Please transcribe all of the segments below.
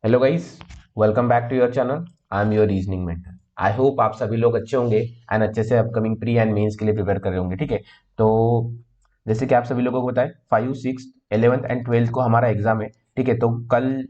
Hello guys, welcome back to your channel. I am your reasoning mentor. I hope आप सभी लोग अच्छे होंगे एंड अच्छे से अपकमिंग प्री एंड मेंस के लिए प्रिपेयर कर रहे होंगे। ठीक है, तो जैसे कि आप सभी लोगों को बताएं, 5, 6, 11th एंड 12th को हमारा एग्जाम है। ठीक है, तो कल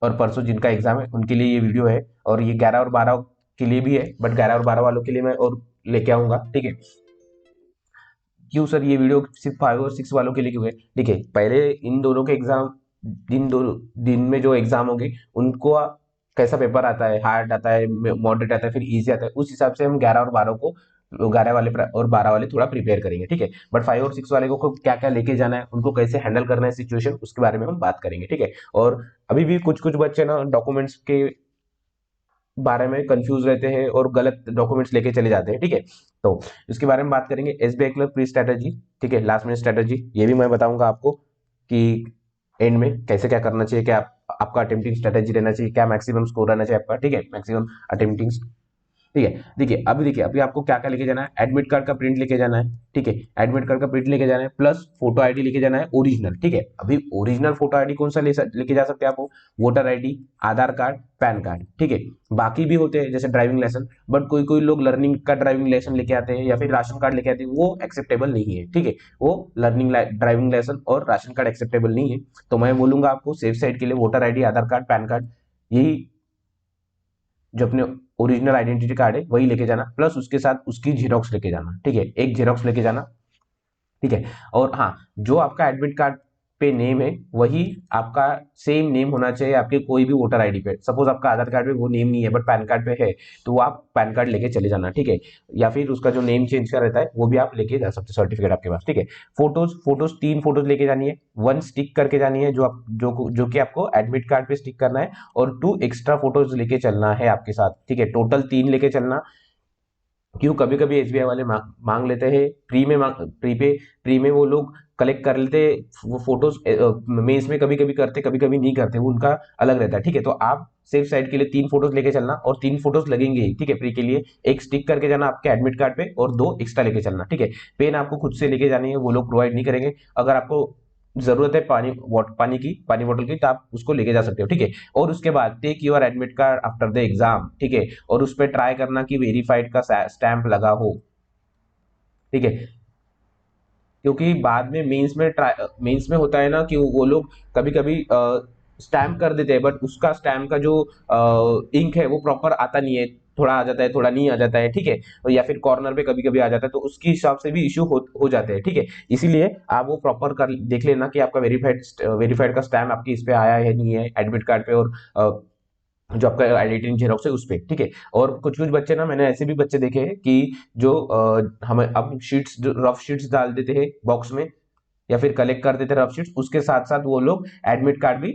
और परसों जिनका एग्जाम है उनके लिए ये वीडियो है, और ये 11 और 12 के लिए भी है, बट 11 और 12 वालों के लिए मैं और लेके आऊंगा। ठीक है, क्यों सर ये वीडियो सिर्फ 5 और 6 वालों के लिए क्यों है? देखिए, पहले इन दोनों के एग्जाम, दिन में जो एग्जाम होंगे उनको कैसा पेपर आता है, हार्ड आता है, मॉडरेट आता है, फिर इजी आता है, उस हिसाब से हम 11 और 12 को, 11 वाले और 12 वाले थोड़ा प्रिपेयर करेंगे। ठीक है, बट 5 और 6 वाले को क्या क्या लेके जाना है, उनको कैसे हैंडल करना है सिचुएशन, उसके बारे में हम बात करेंगे। ठीक है, और अभी भी कुछ कुछ बच्चे ना डॉक्यूमेंट्स के बारे में कंफ्यूज रहते हैं और गलत डॉक्यूमेंट्स लेके चले जाते हैं। ठीक है, तो इसके बारे में बात करेंगे। एसबीआई क्लब प्री स्ट्रेटजी, ठीक है, लास्ट मिनट स्ट्रेटजी, ये भी मैं बताऊंगा आपको कि एंड में कैसे क्या करना चाहिए, क्या आपका अटेम्प्टिंग स्ट्रेटजी रहना चाहिए, क्या मैक्सिमम स्कोर रहना चाहिए आपका। ठीक है, मैक्सिमम अटेम्प्टिंग। ठीक है, देखिए अभी आपको क्या क्या लेके जाना है। एडमिट कार्ड का प्रिंट लेके जाना है। ठीक है, एडमिट कार्ड का प्रिंट लेके जाना है, प्लस फोटो आईडी लेके जाना है ओरिजिनल। ठीक है, अभी ओरिजिनल फोटो आईडी कौन सा लेके जा सकते हैं आप? वोटर आईडी, आधार कार्ड, पैन कार्ड। ठीक है, बाकी भी होते हैं जैसे ड्राइविंग लाइसेंस, बट कोई कोई लोग लर्निंग का ड्राइविंग लाइसेंस लेके आते हैं या फिर राशन कार्ड लेके आते हैं, वो एक्सेप्टेबल नहीं है। ठीक है, वो लर्निंग ड्राइविंग लाइसेंस और राशन कार्ड एक्सेप्टेबल नहीं है। तो मैं बोलूंगा आपको सेफ साइड के लिए वोटर आईडी, आधार कार्ड, पैन कार्ड, यही जो अपने ओरिजिनल आइडेंटिटी कार्ड है वही लेके जाना, प्लस उसके साथ उसकी जीरोक्स लेके जाना। ठीक है, एक जीरोक्स लेके जाना। ठीक है, और हाँ, जो आपका एडमिट कार्ड पे नेम है वही आपका सेम नेम होना चाहिए आपके कोई भी वोटर आईडी पे। सपोज आपका आधार कार्ड पे वो नेम नहीं है बट पैन कार्ड पे है, तो वो आप पैन कार्ड लेके चले जाना। ठीक है, या फिर उसका जो नेम चेंज का रहता है वो भी आप लेके जा सकते, सर्टिफिकेट आपके पास। ठीक है, फोटोज फोटोज 3 फोटोज लेके जानी है, 1 स्टिक करके जानी है जो कि आपको एडमिट कार्ड पे स्टिक करना है, और 2 एक्स्ट्रा फोटोज लेके चलना है आपके साथ। ठीक है, टोटल 3 लेके चलना। क्यों, कभी कभी एसबीआई वाले मांग लेते हैं प्री में, प्री में वो लोग कलेक्ट कर लेते वो फोटोज, मेंस में कभी कभी करते, कभी कभी नहीं करते, वो उनका अलग रहता है। ठीक है, तो आप सेफ साइड के लिए 3 फोटोज लेके चलना, और 3 फोटोज लगेंगे ही। ठीक है, प्री के लिए एक स्टिक करके जाना आपके एडमिट कार्ड पे, और 2 एक्स्ट्रा लेके चलना। ठीक है, पेन आपको खुद से लेके जानी है, वो लोग प्रोवाइड नहीं करेंगे। अगर आपको जरूरत है पानी बोतल की, तो आप उसको लेके जा सकते हो। ठीक है, और उसके बाद take your admit card after the exam. ठीक है, और उस पर ट्राई करना कि वेरीफाइड का स्टैंप लगा हो। ठीक है, क्योंकि बाद में मेंस में होता है ना कि वो लोग कभी कभी स्टैम्प कर देते हैं, बट उसका स्टैम्प का जो इंक है वो प्रॉपर आता नहीं है, थोड़ा आ जाता है, थोड़ा नहीं आ जाता है। ठीक है, या फिर कॉर्नर पे कभी कभी आ जाता है, तो उसके हिसाब से भी इश्यू हो जाते हैं। ठीक है, इसीलिए आप वो प्रॉपर कर देख लेना कि आपका वेरीफाइड का स्टैम्प आपकी इस पे आया है नहीं है एडमिट कार्ड पे, और जो आपका आइडेंटिटी जेरोक्स है उस पे। ठीक है, और कुछ कुछ बच्चे ना, मैंने ऐसे भी बच्चे देखे हैं कि जो हमें अब शीट्स, जो रफ शीट्स डाल देते हैं बॉक्स में, या फिर कलेक्ट कर देते हैं रफ शीट्स, उसके साथ साथ वो लोग एडमिट कार्ड भी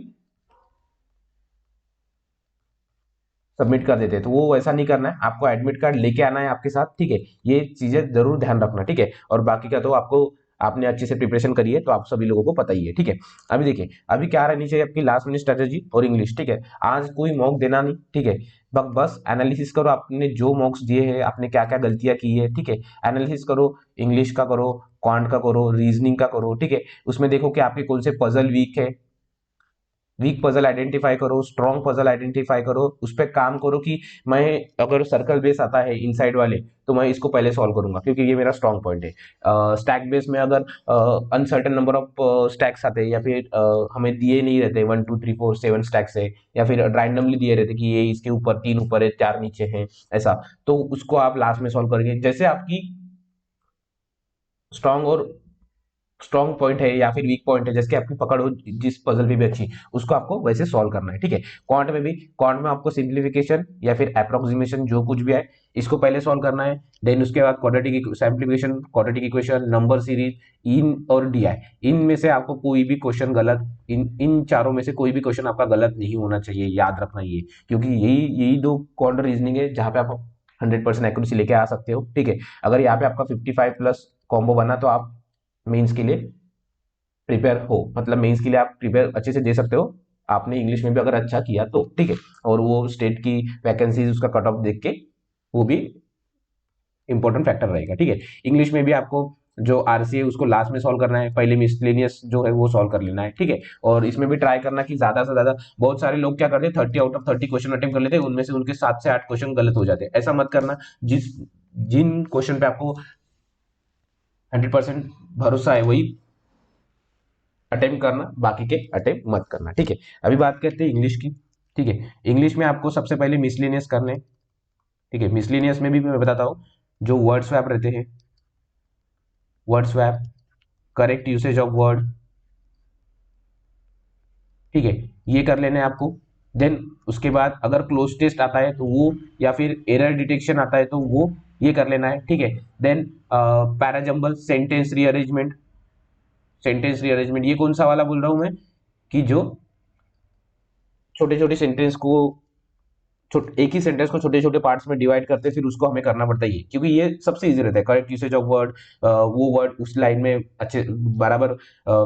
सबमिट कर देते हैं। तो वो वैसा नहीं करना है, आपको एडमिट कार्ड लेके आना है आपके साथ। ठीक है, ये चीजें जरूर ध्यान रखना। ठीक है, और बाकी का तो आपको, आपने अच्छे से प्रिपरेशन करी है तो आप सभी लोगों को पता ही है। ठीक है, अभी देखिए, अभी क्या रहनी चाहिए आपकी लास्ट मिनट स्ट्रेटेजी और इंग्लिश। ठीक है, आज कोई मॉक देना नहीं। ठीक है, बस एनालिसिस करो, आपने जो मॉक्स दिए हैं आपने क्या क्या गलतियां की है। ठीक है, एनालिसिस करो, इंग्लिश का करो, क्वांट का करो, रीजनिंग का करो। ठीक है, उसमें देखो कि आपके कौन से पजल वीक है, वीक पजल आइडेंटिफाई करो, स्ट्रॉन्ग पजल आइडेंटिफाई करो, उस पर काम करो कि मैं, अगर सर्कल बेस आता है इनसाइड वाले, तो मैं इसको पहले सॉल्व करूंगा क्योंकि ये मेरा स्ट्रॉन्ग पॉइंट है। स्टैक बेस में अगर अनसर्टेन नंबर ऑफ स्टैक्स आते हैं, या फिर हमें दिए नहीं रहते 1 2 3 4 7 स्टैक्स है, या फिर रैंडमली दिए रहते कि ये इसके ऊपर 3 ऊपर है 4 नीचे है, ऐसा, तो उसको आप लास्ट में सॉल्व करेंगे। जैसे आपकी स्ट्रॉन्ग और स्ट्रॉन्ग पॉइंट है या फिर वीक पॉइंट है, जैसे कि आपकी पकड़ हो जिस पजल में भी अच्छी, उसको आपको वैसे सॉल्व करना है। ठीक है, क्वांट में भी, क्वांट में आपको सिंप्लीफिकेशन या फिर अप्रोक्सीमेशन जो कुछ भी है, इसको पहले सॉल्व करना है। देन उसके बाद quadratic simplification, quadratic equation, number series, इन और डीआई, इनमें से आपको कोई भी क्वेश्चन गलत, इन इन चारों में से कोई भी क्वेश्चन आपका गलत नहीं होना चाहिए, याद रखना ये, क्योंकि यही यही दो क्वाड्रेटिक रीजनिंग है जहां पे आप 100% एक्यूरेसी लेके आ सकते हो। ठीक है, अगर यहाँ पे आपका 55+ कॉम्बो बना तो आप मेंस के लिए प्रिपेयर हो, मतलब मेंस के लिए आप प्रिपेयर अच्छे से दे सकते हो, आपने इंग्लिश में भी अगर अच्छा किया तो। ठीक है, और वो स्टेट की वैकेंसीज उसका कट ऑफ देख के वो भी इंपॉर्टेंट फैक्टर रहेगा। ठीक है, इंग्लिश में भी आपको जो आरसी है उसको लास्ट में सॉल्व करना है, पहले मिसलेनियस जो है वो सॉल्व कर लेना है, ठीक है। और इसमें भी ट्राई करना कि ज्यादा से ज्यादा, बहुत सारे लोग क्या करते हैं 30 आउट ऑफ 30 क्वेश्चन अटेम्प्ट कर लेते हैं, उनमें से उनके 7 से 8 क्वेश्चन गलत हो जाते हैं। ऐसा मत करना। जिस जिन क्वेश्चन पे आपको 100% भरोसा है वही अटेम्प्ट करना, बाकी के अटेम्प्ट मत करना, ठीक है। अभी बात करते हैं इंग्लिश की, ठीक है। इंग्लिश में आपको सबसे पहले मिसलेनियस करने, ठीक है। मिसलेनियस में भी मैं बताता हूँ, जो वर्ड स्वैप रहते हैं, word swap, correct usage of word, ठीक है, ये कर लेना है आपको। देन उसके बाद अगर क्लोज टेस्ट आता है तो वो, या फिर एरर डिटेक्शन आता है तो वो, ये कर लेना है, ठीक है। देन पैराजंबल, सेंटेंस रीअरेंजमेंट, ये कौन सा वाला बोल रहा हूं मैं, कि जो छोटे छोटे सेंटेंस को, एक ही सेंटेंस को छोटे छोटे पार्ट्स में डिवाइड करते हैं, फिर उसको हमें करना पड़ता है ये, क्योंकि ये सबसे इजी रहता है। करेक्ट यूसेज ऑफ वर्ड, वो वर्ड उस लाइन में अच्छे बराबर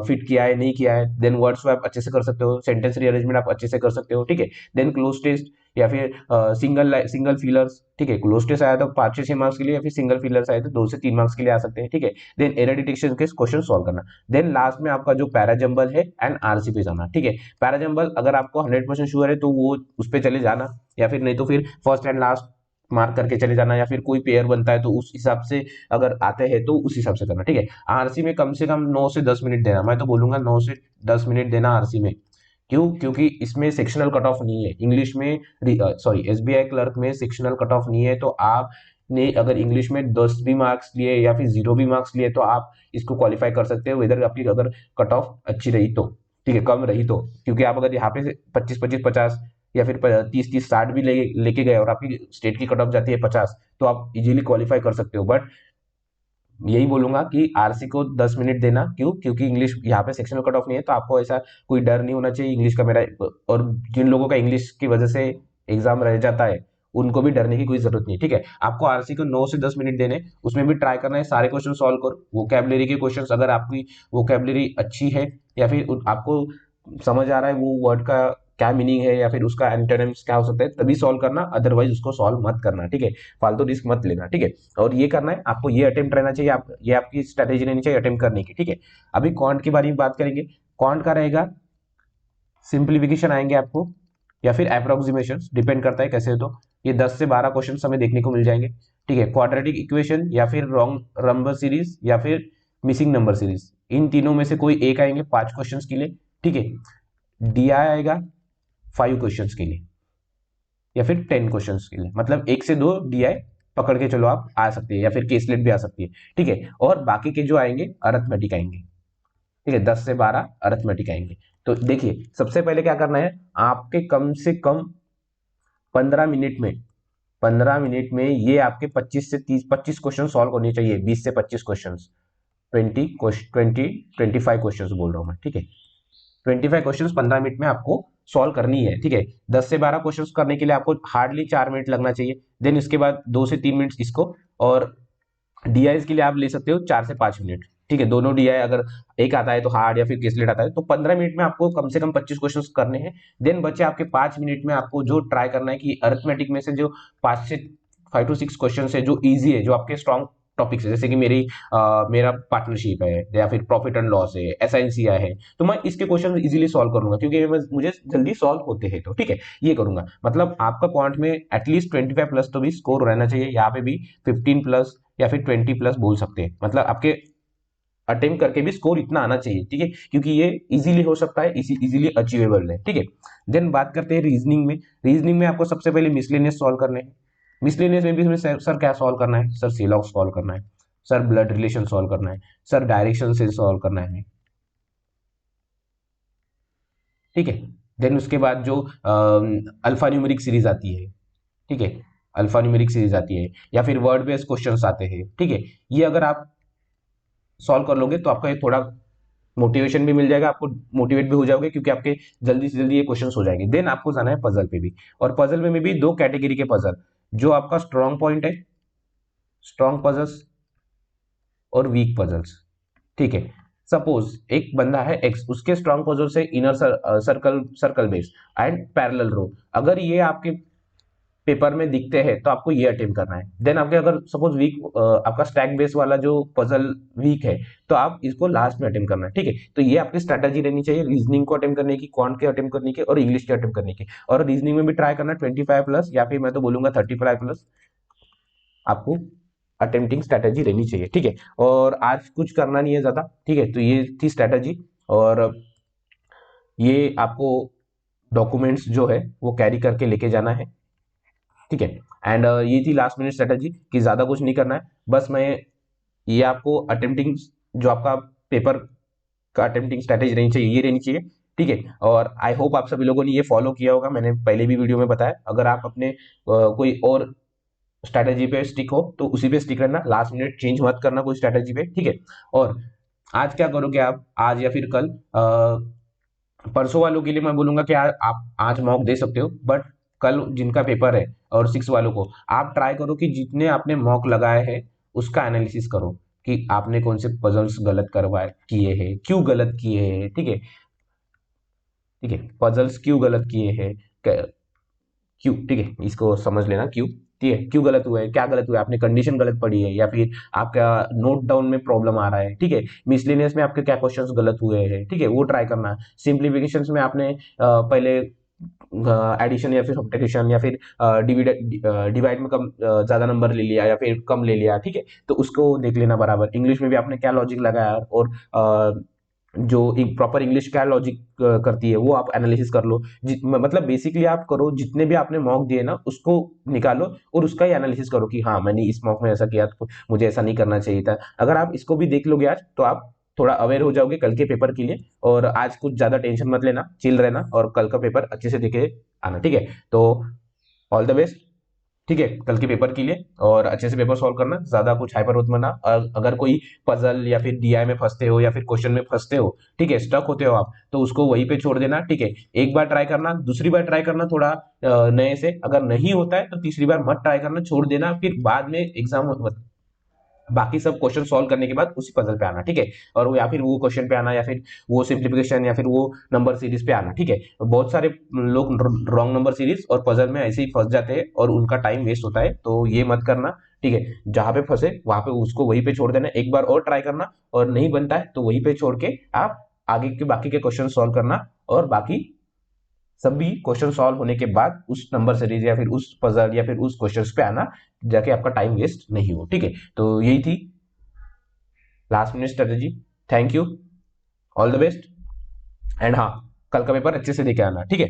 फिट किया है नहीं किया है। देन वर्ड स्वैप अच्छे से कर सकते हो, सेंटेंस रीअरेंजमेंट आप अच्छे से कर सकते हो, ठीक है। देन क्लोज टेस्ट, या फिर सिंगल फिलर्स, ठीक है। क्लोज टेस्ट आया तो 5 से 6 मार्क्स के लिए, या फिर सिंगल फिलर्स आए तो 2 से 3 मार्क्स के लिए आ सकते हैं, ठीक है। देन एरर डिटेक्शन के क्वेश्चन सॉल्व करना। देन लास्ट में आपका जो पैराजंबल है एंड आरसी पे जाना, ठीक है। पैराजंबल अगर आपको 100% श्योर है तो वो उस पर चले जाना, या फिर नहीं तो फिर फर्स्ट एंड लास्ट मार्क करके चले जाना, या फिर कोई पेयर बनता है तो उस हिसाब से अगर आते हैं तो उस हिसाब से करना, ठीक है। आरसी में कम से कम 9 से 10 मिनट देना, मैं तो बोलूंगा 9 से 10 मिनट देना आरसी में। क्यों? क्योंकि इसमें सेक्शनल कट ऑफ नहीं है इंग्लिश में, सॉरी एसबीआई क्लर्क में सेक्शनल कट ऑफ नहीं है। तो आप ने अगर इंग्लिश में 10 भी मार्क्स लिए या फिर 0 भी मार्क्स लिए तो आप इसको क्वालिफाई कर सकते हो, वेदर आपकी अगर कट ऑफ अच्छी रही तो, ठीक है, कम रही तो। क्योंकि आप अगर यहाँ पे 25-25-50 या फिर 30-30-60 भी लेके गए और आपकी स्टेट की कट ऑफ जाती है 50, तो आप इजीली क्वालिफाई कर सकते हो। बट यही बोलूंगा कि आरसी को 10 मिनट देना। क्यों? क्योंकि इंग्लिश यहाँ पे सेक्शनल कट ऑफ नहीं है, तो आपको ऐसा कोई डर नहीं होना चाहिए इंग्लिश का मेरा। और जिन लोगों का इंग्लिश की वजह से एग्जाम रह जाता है उनको भी डरने की कोई जरूरत नहीं, ठीक है। आपको आरसी को 9 से 10 मिनट देने, उसमें भी ट्राई करना है सारे क्वेश्चन सॉल्व करो। वोकैबुलरी के क्वेश्चंस, अगर आपकी वोकैबुलरी अच्छी है या फिर आपको समझ आ रहा है वो वर्ड का क्या मीनिंग है या फिर उसका एंटोनिम्स क्या हो सकता है, तभी सॉल्व करना, अदरवाइज उसको सॉल्व मत करना, ठीक है। फालतू रिस्क मत लेना, ठीक है। और ये करना है आपको, ये अटेम्प्ट रहना चाहिए, आप ये आपकी स्ट्रेटेजी रहनी चाहिए अटेम्प्ट करने की, ठीक है। अभी क्वांट के बारे में बात करेंगे। क्वांट का रहेगा सिंप्लीफिकेशन आएंगे आपको, या फिर अप्रोक्सीमेशन, डिपेंड करता है कैसे। तो ये 10 से 12 क्वेश्चन हमें देखने को मिल जाएंगे, ठीक है। क्वाड्रेटिक इक्वेशन, या फिर रॉन्ग नंबर सीरीज, या फिर मिसिंग नंबर सीरीज, इन तीनों में से कोई एक आएंगे 5 क्वेश्चन के लिए, ठीक है। डी आएगा 5 क्वेश्चन के लिए, या फिर 10 क्वेश्चन के लिए, मतलब 1 से 2 डीआई पकड़ के चलो आप आ सकती है, या फिर केसलेट भी आ सकती है, ठीक है। और बाकी के जो आएंगे अरिथमेटिक आएंगे, ठीक है। 10 से 12 अरिथमेटिक आएंगे। तो देखिए सबसे पहले क्या करना है, आपके कम से कम 15 मिनट में, 15 मिनट में ये आपके 25 क्वेश्चन सॉल्व होने चाहिए। 20 से 25 क्वेश्चन, 25 क्वेश्चन बोल रहा हूँ मैं, ठीक है। 25 क्वेश्चन 15 मिनट में आपको सॉल्व करनी है, ठीक है। 10 से 12 क्वेश्चन करने के लिए आपको हार्डली 4 मिनट लगना चाहिए। देन इसके बाद 2 से 3 मिनट इसको, और डीआईज के लिए आप ले सकते हो 4 से 5 मिनट, ठीक है। दोनों डीआई अगर एक आता है तो हार्ड, या फिर केसलेट आता है, तो 15 मिनट में आपको कम से कम 25 क्वेश्चन करने हैं। देन बचे आपके 5 मिनट में आपको जो ट्राई करना है कि अरिथमेटिक में से जो 5 से 6 क्वेश्चन है जो इजी है, जो आपके स्ट्रॉन्ग टॉपिक्स है, जैसे कि मेरा पार्टनरशिप है, या फिर प्रॉफिट एंड लॉस है, एसआईएनसीआई है, तो मैं इसके क्वेश्चन इजीली सॉल्व कर लूंगा क्योंकि मुझे जल्दी सॉल्व होते हैं, तो ठीक है, ये करूंगा। मतलब आपका क्वांट में एटलीस्ट 25 प्लस तो भी स्कोर रहना चाहिए, यहाँ पे भी 15 प्लस या फिर 20 प्लस बोल सकते हैं। मतलब आपके अटेम्प्ट करके भी स्कोर इतना आना चाहिए, ठीक है, क्योंकि ये इजीली हो सकता है, इजीली अचीवेबल है, ठीक है। देन बात करते हैं रीजनिंग में। रीजनिंग में आपको सबसे पहले मिसलेनियस सॉल्व करने हैं। मिसलेनियस में भी इसमें सर क्या सॉल्व करना है, सर सीलॉग सॉल्व करना है, सर ब्लड रिलेशन सॉल्व करना है, सर डायरेक्शन से सॉल्व करना है, ठीक है। देन उसके बाद जो अल्फा न्यूमेरिक सीरीज आती है, ठीक है, अल्फा न्यूमेरिक सीरीज आती है, या फिर वर्ड बेस्ड क्वेश्चंस आते हैं, ठीक है। ये अगर आप सॉल्व कर लोगे तो आपका ये थोड़ा मोटिवेशन भी मिल जाएगा, आपको मोटिवेट भी हो जाओगे, क्योंकि आपके जल्दी से जल्दी ये क्वेश्चंस हो जाएंगे। देन आपको जाना है पजल पे भी, और पजल में भी 2 कैटेगरी के पजल, जो आपका स्ट्रॉन्ग पॉइंट है, स्ट्रॉन्ग पजल्स और वीक पजल्स, ठीक है। सपोज एक बंदा है एक्स, उसके स्ट्रॉन्ग पजल से inner circle base and parallel row, अगर ये आपके पेपर में दिखते हैं तो आपको ये अटेम्प्ट करना है। देन आपके अगर सपोज वीक आपका स्टैक बेस वाला जो पजल वीक है तो आप इसको लास्ट में अटेम्प्ट करना है, ठीक है। तो ये आपकी स्ट्रैटेजी रहनी चाहिए रीजनिंग को अटेम्प्ट करने की, क्वांट के अटेम्प्ट करने की और इंग्लिश के अटेम्प्ट करने की। और रीजनिंग में भी ट्राई करना 25 प्लस या फिर मैं तो बोलूंगा 35 प्लस आपको अटेम्प्टिंग स्ट्रैटेजी रहनी चाहिए, ठीक है। और आज कुछ करना नहीं है ज्यादा, ठीक है। तो ये थी स्ट्रैटेजी, और ये आपको डॉक्यूमेंट्स जो है वो कैरी करके लेके जाना है, ठीक है। एंड ये थी लास्ट मिनट स्ट्रेटजी कि ज्यादा कुछ नहीं करना है, बस मैं ये आपको अटेम्प्टिंग जो आपका पेपर का अटेम्प्टिंग स्ट्रेटेजी रहनी चाहिए, ये रहनी चाहिए, ठीक है। और आई होप आप सभी लोगों ने ये फॉलो किया होगा, मैंने पहले भी वीडियो में बताया। अगर आप अपने कोई और स्ट्रेटेजी पे स्टिक हो तो उसी पे स्टिक रहना, लास्ट मिनट चेंज मत करना कोई स्ट्रेटेजी पे, ठीक है। और आज क्या करोगे आप, आज या फिर कल परसों वालों के लिए मैं बोलूंगा कि आप आज मॉक दे सकते हो, बट कल जिनका पेपर है और 6 वालों को आप ट्राई करो कि जितने आपने मॉक लगाए हैं उसका एनालिसिस करो कि आपने कौन से पजल्स गलत करवाए किए हैं, क्यों गलत किए हैं, ठीक है, ठीक है। पजल्स क्यों गलत किए हैं, क्यों, ठीक है, इसको समझ लेना क्यों, ठीक है, क्यों गलत हुआ है, क्या गलत हुआ है, आपने कंडीशन गलत पढ़ी है या फिर आपका नोट डाउन में प्रॉब्लम आ रहा है, ठीक है। मिसलेनियस में आपके क्या क्वेश्चंस गलत हुए हैं, ठीक है, वो ट्राई करना। सिंप्लीफिकेशंस में आपने पहले एडिशन या फिर सब्ट्रैक्शन या फिर डिवाइड में कम ज्यादा नंबर ले लिया या फिर कम ले लिया, ठीक है, तो उसको देख लेना बराबर। इंग्लिश में भी आपने क्या लॉजिक लगाया और जो एक प्रॉपर इंग्लिश क्या लॉजिक करती है वो आप एनालिसिस कर लो। मतलब बेसिकली आप करो, जितने भी आपने मॉक दिए ना उसको निकालो और उसका ही एनालिसिस करो कि हाँ मैंने इस मॉक में ऐसा किया तो मुझे ऐसा नहीं करना चाहिए था। अगर आप इसको भी देख लोगे आज तो आप थोड़ा अवेयर हो जाओगे कल के पेपर के लिए। और आज कुछ ज्यादा टेंशन मत लेना, चिल रहना और कल का पेपर अच्छे से देखे आना, ठीक है। तो ऑल द बेस्ट, ठीक है, कल के पेपर के लिए। और अच्छे से पेपर सॉल्व करना, ज्यादा कुछ हाइपर मत बनना। और अगर कोई पजल या फिर डीआई में फंसते हो या फिर क्वेश्चन में फंसते हो, ठीक है, स्टक होते हो आप, तो उसको वहीं पे छोड़ देना, ठीक है। एक बार ट्राई करना, दूसरी बार ट्राई करना थोड़ा नए से, अगर नहीं होता है तो तीसरी बार मत ट्राई करना, छोड़ देना, फिर बाद में एग्जाम बाकी सब क्वेश्चन सॉल्व करने के बाद उसी पजल पे आना, ठीक है। और वो या फिर वो क्वेश्चन पे आना या फिर वो सिंप्लीफिकेशन या फिर वो नंबर सीरीज पे आना, ठीक है। बहुत सारे लोग रॉन्ग नंबर सीरीज और पजल में ऐसे ही फंस जाते हैं और उनका टाइम वेस्ट होता है, तो ये मत करना, ठीक है। जहां पे फंसे वहां पे उसको वहीं पे छोड़ देना, एक बार और ट्राई करना, और नहीं बनता है तो वहीं पे छोड़ के आप आगे के बाकी के क्वेश्चन सॉल्व करना। और बाकी सभी क्वेश्चन सॉल्व होने के बाद उस नंबर सीरीज या फिर उस पजल या फिर उस क्वेश्चंस पे आना, जाके आपका टाइम वेस्ट नहीं हो, ठीक है। तो यही थी last minute strategy. Thank you, all the best. And हाँ, कल का पेपर अच्छे से देके आना, ठीक है।